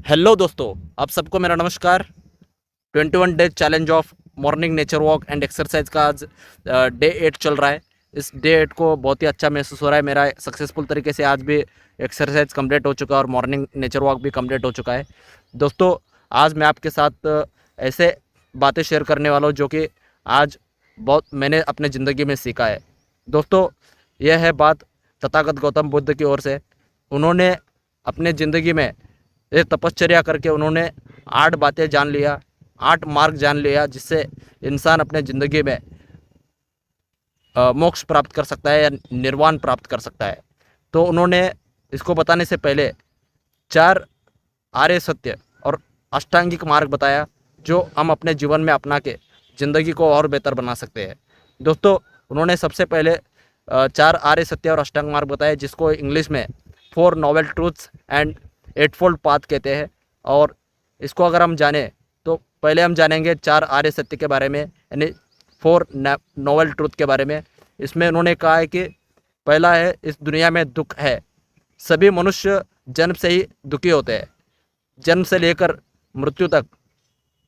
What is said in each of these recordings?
Hello दोस्तों, आप सबको मेरा नमस्कार। 21 days challenge of morning nature walk and exercise का आज डे 8 चल रहा है। इस डे 8 को बहुत ही अच्छा महसूस हो रहा है। मेरा सक्सेसफुल तरीके से आज भी एक्सरसाइज कंप्लीट हो चुका है और मॉर्निंग नेचर वॉक भी कंप्लीट हो चुका है। दोस्तों, आज मैं आपके साथ ऐसे बातें शेयर करने वाला हूँ जो कि आज बहुत मैंने अपने ज़िंदगी में सीखा है। दोस्तों, यह है बात तथागत गौतम बुद्ध की ओर से। उन्होंने अपने ज़िंदगी में एक तपश्चर्या करके उन्होंने 8 बातें जान लिया, 8 मार्ग जान लिया, जिससे इंसान अपने ज़िंदगी में मोक्ष प्राप्त कर सकता है या निर्वाण प्राप्त कर सकता है। तो उन्होंने इसको बताने से पहले 4 आर्य सत्य और अष्टांगिक मार्ग बताया, जो हम अपने जीवन में अपना के ज़िंदगी को और बेहतर बना सकते हैं। दोस्तों, उन्होंने सबसे पहले 4 आर्य सत्य और अष्टांग मार्ग बताए, जिसको इंग्लिश में 4 नोबल ट्रूथ्स एंड 8फोल्ड पाथ कहते हैं। और इसको अगर हम जानें तो पहले हम जानेंगे 4 आर्य सत्य के बारे में, यानी 4 नोबल ट्रूथ के बारे में। इसमें उन्होंने कहा है कि पहला है, इस दुनिया में दुख है। सभी मनुष्य जन्म से ही दुखी होते हैं। जन्म से लेकर मृत्यु तक,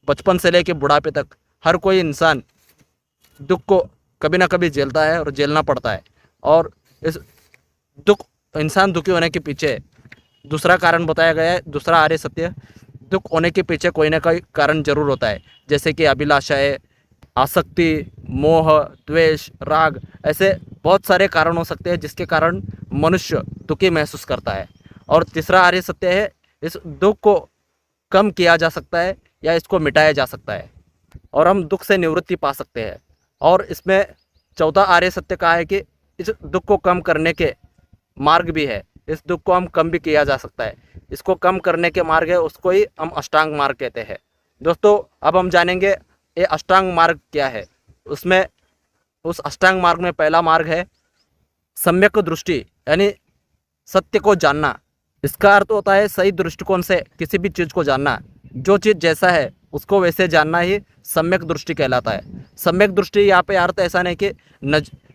बचपन से लेकर बुढ़ापे तक हर कोई इंसान दुख को कभी ना कभी झेलता है और झेलना पड़ता है। और इस दुख इंसान दुखी होने के पीछे दूसरा कारण बताया गया है, दूसरा आर्य सत्य, दुख होने के पीछे कोई ना कोई कारण जरूर होता है, जैसे कि अभिलाषाएं, आसक्ति, मोह, द्वेष, राग, ऐसे बहुत सारे कारण हो सकते हैं जिसके कारण मनुष्य दुखी महसूस करता है। और तीसरा आर्य सत्य है, इस दुख को कम किया जा सकता है या इसको मिटाया जा सकता है और हम दुख से निवृत्ति पा सकते हैं। और इसमें चौथा आर्य सत्य का है कि इस दुख को कम करने के मार्ग भी है। इस दुख को हम कम भी किया जा सकता है। इसको कम करने के मार्ग है, उसको ही हम अष्टांग मार्ग कहते हैं। दोस्तों, अब हम जानेंगे ये अष्टांग मार्ग क्या है। उसमें उस अष्टांग मार्ग में पहला मार्ग है सम्यक दृष्टि, यानी सत्य को जानना। इसका अर्थ होता है सही दृष्टिकोण से किसी भी चीज़ को जानना। जो चीज़ जैसा है उसको वैसे जानना ही सम्यक दृष्टि कहलाता है। सम्यक दृष्टि यहाँ पे अर्थ ऐसा नहीं कि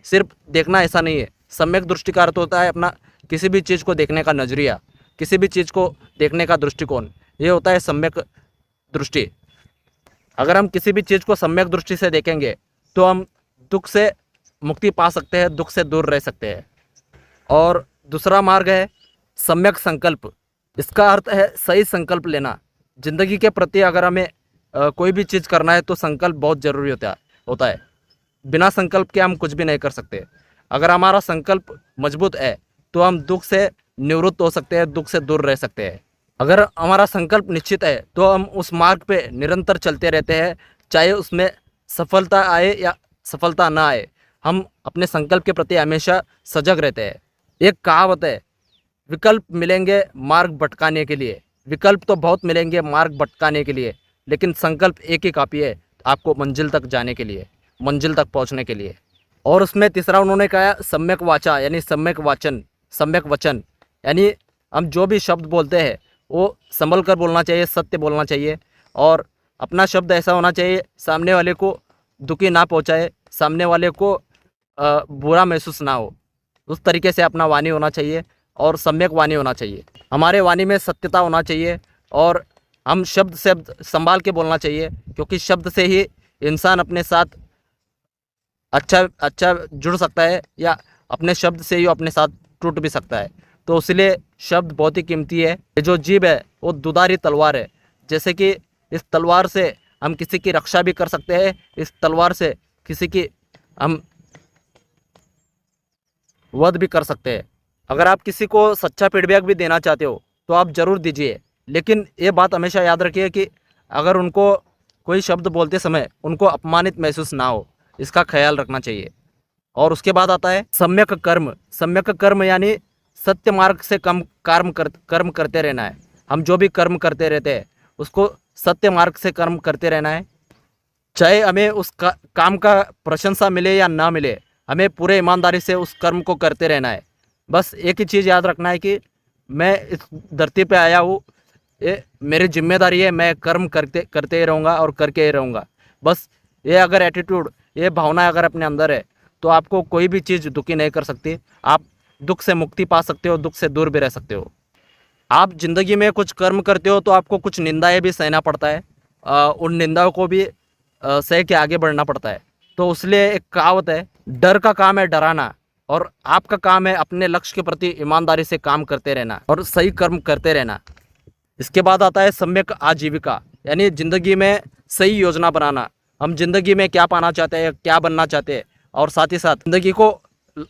सिर्फ देखना, ऐसा नहीं है। सम्यक दृष्टि का अर्थ होता है अपना किसी भी चीज़ को देखने का नज़रिया, किसी भी चीज़ को देखने का दृष्टिकोण, ये होता है सम्यक दृष्टि। अगर हम किसी भी चीज़ को सम्यक दृष्टि से देखेंगे तो हम दुख से मुक्ति पा सकते हैं, दुख से दूर रह सकते हैं। और दूसरा मार्ग है सम्यक संकल्प। इसका अर्थ है सही संकल्प लेना। जिंदगी के प्रति अगर हमें कोई भी चीज़ करना है तो संकल्प बहुत ज़रूरी होता है। बिना संकल्प के हम कुछ भी नहीं कर सकते। अगर हमारा संकल्प मजबूत है तो हम दुख से निवृत्त हो सकते हैं, दुख से दूर रह सकते हैं। अगर हमारा संकल्प निश्चित है तो हम उस मार्ग पे निरंतर चलते रहते हैं, चाहे उसमें सफलता आए या सफलता ना आए। हम अपने संकल्प के प्रति हमेशा सजग रहते हैं। एक कहावत है, विकल्प मिलेंगे मार्ग भटकाने के लिए। विकल्प तो बहुत मिलेंगे मार्ग भटकाने के लिए, लेकिन संकल्प एक ही काफ़ी है आपको मंजिल तक जाने के लिए, मंजिल तक पहुंचने के लिए। और उसमें तीसरा उन्होंने कहा सम्यक वाचा, यानी सम्यक वाचन, सम्यक वचन, यानी हम जो भी शब्द बोलते हैं वो संभल कर बोलना चाहिए, सत्य बोलना चाहिए। और अपना शब्द ऐसा होना चाहिए सामने वाले को दुखी ना पहुंचाए, सामने वाले को बुरा महसूस ना हो। उस तरीके से अपना वाणी होना चाहिए और सम्यक वाणी होना चाहिए। हमारे वाणी में सत्यता होना चाहिए और हम शब्द शब्द संभाल के बोलना चाहिए, क्योंकि शब्द से ही इंसान अपने साथ अच्छा जुड़ सकता है या अपने शब्द से ही अपने साथ टूट भी सकता है। तो इसलिए शब्द बहुत ही कीमती है। ये जो जीभ है वो दुधारी तलवार है। जैसे कि इस तलवार से हम किसी की रक्षा भी कर सकते हैं, इस तलवार से किसी की हम वध भी कर सकते हैं। अगर आप किसी को सच्चा फीडबैक भी देना चाहते हो तो आप ज़रूर दीजिए, लेकिन ये बात हमेशा याद रखिए कि अगर उनको कोई शब्द बोलते समय उनको अपमानित महसूस ना हो, इसका ख्याल रखना चाहिए। और उसके बाद आता है सम्यक कर्म। सम्यक कर्म यानी सत्य मार्ग से कर्म करते रहना है। हम जो भी कर्म करते रहते हैं उसको सत्य मार्ग से कर्म करते रहना है। चाहे हमें उस काम का प्रशंसा मिले या ना मिले, हमें पूरे ईमानदारी से उस कर्म को करते रहना है। बस एक ही चीज़ याद रखना है कि मैं इस धरती पे आया हूँ, ये मेरी जिम्मेदारी है, मैं कर्म करते ही रहूँगा और करके ही रहूँगा। बस ये अगर एटीट्यूड, ये भावना अगर अपने अंदर है तो आपको कोई भी चीज़ दुखी नहीं कर सकती। आप दुख से मुक्ति पा सकते हो, दुख से दूर भी रह सकते हो। आप ज़िंदगी में कुछ कर्म करते हो तो आपको कुछ निंदाएं भी सहना पड़ता है, उन निंदाओं को भी सह के आगे बढ़ना पड़ता है। तो इसलिए एक कहावत है, डर का काम है डराना, और आपका काम है अपने लक्ष्य के प्रति ईमानदारी से काम करते रहना और सही कर्म करते रहना। इसके बाद आता है सम्यक आजीविका, यानी ज़िंदगी में सही योजना बनाना। हम ज़िंदगी में क्या पाना चाहते हैं, क्या बनना चाहते हैं, और साथ ही साथ ज़िंदगी को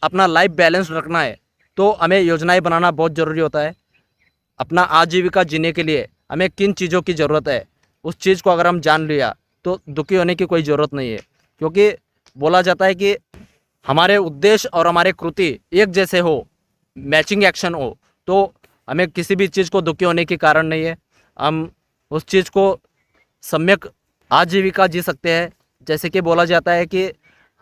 अपना लाइफ बैलेंस रखना है, तो हमें योजनाएं बनाना बहुत ज़रूरी होता है। अपना आजीविका जीने के लिए हमें किन चीज़ों की ज़रूरत है, उस चीज़ को अगर हम जान लिया तो दुखी होने की कोई ज़रूरत नहीं है। क्योंकि बोला जाता है कि हमारे उद्देश्य और हमारे कृति एक जैसे हो, मैचिंग एक्शन हो, तो हमें किसी भी चीज़ को दुखी होने के कारण नहीं है। हम उस चीज़ को सम्यक आजीविका जी सकते हैं। जैसे कि बोला जाता है कि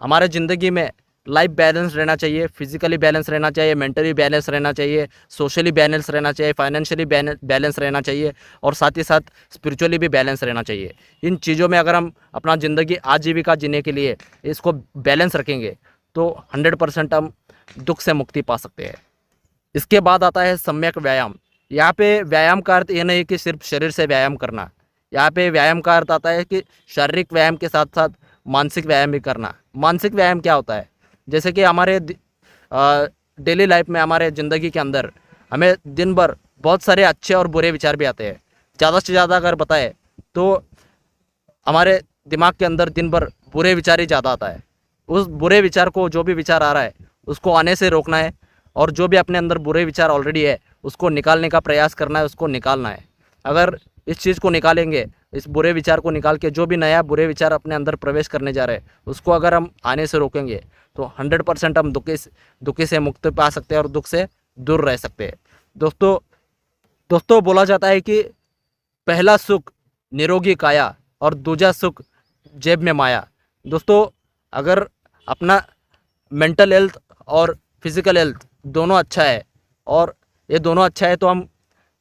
हमारे ज़िंदगी में लाइफ बैलेंस रहना चाहिए, फिजिकली बैलेंस रहना चाहिए, मेंटली बैलेंस रहना चाहिए, सोशली बैलेंस रहना चाहिए, फाइनेंशियली बैलेंस रहना चाहिए, और साथ ही साथ स्पिरिचुअली भी बैलेंस रहना चाहिए। इन चीज़ों में अगर हम अपना ज़िंदगी आजीविका जीने के लिए इसको बैलेंस रखेंगे तो 100% हम दुख से मुक्ति पा सकते हैं। इसके बाद आता है सम्यक व्यायाम। यहाँ पे व्यायाम का अर्थ ये नहीं कि सिर्फ शरीर से व्यायाम करना। यहाँ पे व्यायाम का अर्थ आता है कि शारीरिक व्यायाम के साथ साथ मानसिक व्यायाम भी करना। मानसिक व्यायाम क्या होता है? जैसे कि हमारे डेली लाइफ में, हमारे ज़िंदगी के अंदर हमें दिन भर बहुत सारे अच्छे और बुरे विचार भी आते हैं। ज़्यादा से ज़्यादा अगर बताए तो हमारे दिमाग के अंदर दिन भर बुरे विचार ही ज़्यादा आता है। उस बुरे विचार को, जो भी विचार आ रहा है उसको आने से रोकना है, और जो भी अपने अंदर बुरे विचार ऑलरेडी है उसको निकालने का प्रयास करना है, उसको निकालना है। अगर इस चीज़ को निकालेंगे, इस बुरे विचार को निकाल के जो भी नया बुरे विचार अपने अंदर प्रवेश करने जा रहे हैं उसको अगर हम आने से रोकेंगे तो 100% हम दुखी से मुक्ति पा सकते हैं और दुख से दूर रह सकते हैं। दोस्तों बोला जाता है कि पहला सुख निरोगी काया और दूजा सुख जेब में माया। दोस्तों अगर अपना मेंटल हेल्थ और फिजिकल हेल्थ दोनों अच्छा है, और ये दोनों अच्छा है, तो हम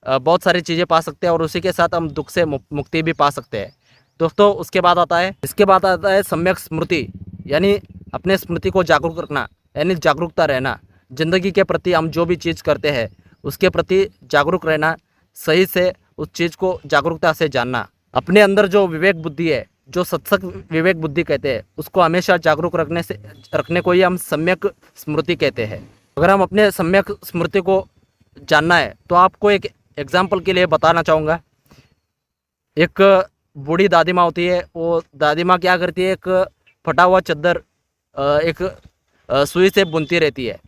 बहुत सारी चीज़ें पा सकते हैं, और उसी के साथ हम दुख से मुक्ति भी पा सकते हैं। दोस्तों इसके बाद आता है सम्यक स्मृति, यानी अपने स्मृति को जागरूक रखना, यानी जागरूकता रहना। ज़िंदगी के प्रति हम जो भी चीज़ करते हैं उसके प्रति जागरूक रहना, सही से उस चीज़ को जागरूकता से जानना। अपने अंदर जो विवेक बुद्धि है, जो सत्संग विवेक बुद्धि कहते हैं, उसको हमेशा जागरूक रखने को ही हम सम्यक स्मृति कहते हैं। अगर हम अपने सम्यक स्मृति को जानना है तो आपको एक एग्जाम्पल के लिए बताना चाहूँगा। एक बूढ़ी दादी माँ होती है, वो दादी माँ क्या करती है, एक फटा हुआ चद्दर एक सुई से बुनती रहती है।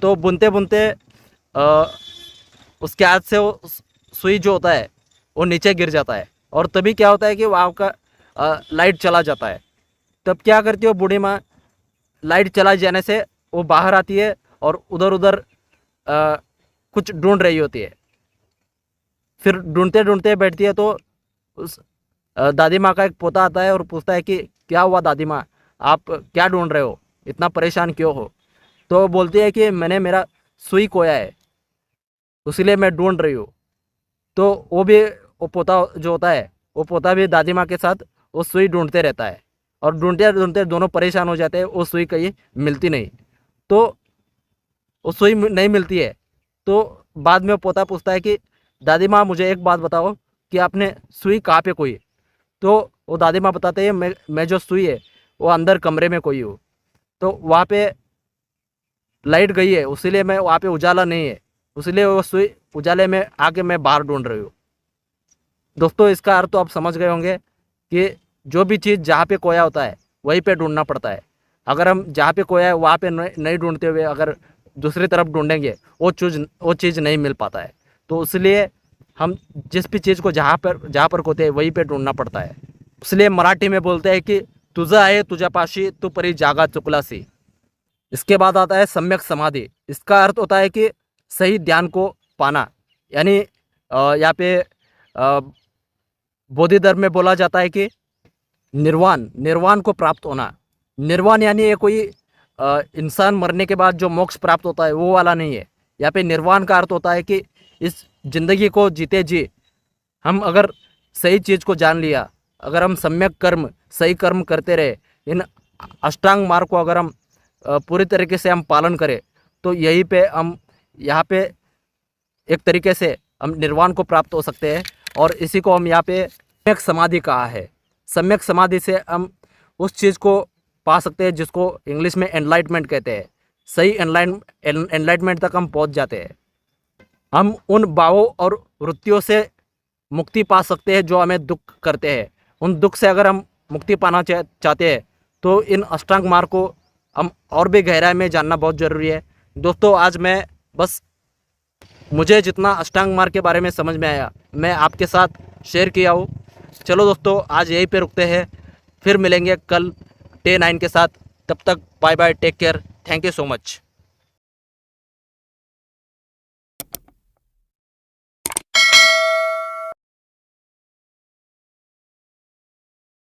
तो बुनते बुनते उसके हाथ से वो सुई जो होता है वो नीचे गिर जाता है, और तभी क्या होता है कि वहाँ का लाइट चला जाता है। तब क्या करती है वो बूढ़ी माँ, लाइट चला जाने से वो बाहर आती है और उधर उधर कुछ ढूंढ रही होती है। फिर ढूंढते ढूंढते बैठती है, तो उस दादी माँ का एक पोता आता है और पूछता है कि क्या हुआ दादी माँ, आप क्या ढूंढ रहे हो, इतना परेशान क्यों हो? तो बोलती है कि मैंने मेरा सुई खोया है, इसीलिए मैं ढूंढ रही हूँ। तो वो पोता जो होता है, वो पोता भी दादी माँ के साथ वो सुई ढूंढते रहता है, और ढूंढते ढूंढते दोनों परेशान हो जाते हैं। वो सुई कहीं मिलती नहीं, तो वो सुई नहीं मिलती है। तो बाद में वो पोता पूछता है कि दादी माँ मुझे एक बात बताओ कि आपने सुई कहाँ पे खोई? तो वो दादी माँ बताते हैं मैं जो सुई है वो अंदर कमरे में खोई हूँ, तो वहाँ पे लाइट गई है, उसीलिए मैं वहाँ पे उजाला नहीं है, इसलिए वो सुई उजाले में आके मैं बाहर ढूंढ रही हूँ। दोस्तों इसका अर्थ तो आप समझ गए होंगे कि जो भी चीज़ जहाँ पे खोया होता है वहीं पे ढूंढना पड़ता है। अगर हम जहाँ पे खोया है वहाँ पे नहीं ढूंढते हुए अगर दूसरी तरफ ढूंढेंगे, वो चीज़ नहीं मिल पाता है। तो इसलिए हम जिस भी चीज़ को जहाँ पर खोते हैं वहीं पे ढूंढना पड़ता है। इसलिए मराठी में बोलते हैं कि तुझा आहे तुझ्या पाशी तू परी जागा चुकलासी। इसके बाद आता है सम्यक समाधि। इसका अर्थ होता है कि सही ध्यान को पाना, यानी यहाँ पे बौद्ध धर्म में बोला जाता है कि निर्वाण को प्राप्त होना। निर्वाण यानी ये कोई इंसान मरने के बाद जो मोक्ष प्राप्त होता है वो वाला नहीं है। यहाँ पे निर्वाण का अर्थ होता है कि इस जिंदगी को जीते जी हम अगर सही चीज़ को जान लिया, अगर हम सम्यक कर्म सही कर्म करते रहे, इन अष्टांग मार्ग को अगर हम पूरी तरीके से हम पालन करें, तो यहीं पे हम यहाँ पे एक तरीके से हम निर्वाण को प्राप्त हो सकते हैं। और इसी को हम यहाँ पे सम्यक समाधि कहा है। सम्यक समाधि से हम उस चीज़ को पा सकते हैं जिसको इंग्लिश में एनलाइटमेंट कहते हैं। सही एनलाइटमेंट तक हम पहुँच जाते हैं। हम उन भावों और वृत्तियों से मुक्ति पा सकते हैं जो हमें दुख करते हैं। उन दुख से अगर हम मुक्ति पाना चाहते हैं तो इन अष्टांग मार्ग को हम और भी गहराई में जानना बहुत ज़रूरी है। दोस्तों, आज मैं बस मुझे जितना अष्टांग मार्ग के बारे में समझ में आया मैं आपके साथ शेयर किया हूँ। चलो दोस्तों, आज यहीं पे रुकते हैं, फिर मिलेंगे कल डे 9 के साथ। तब तक bye bye, take care, thank you so much.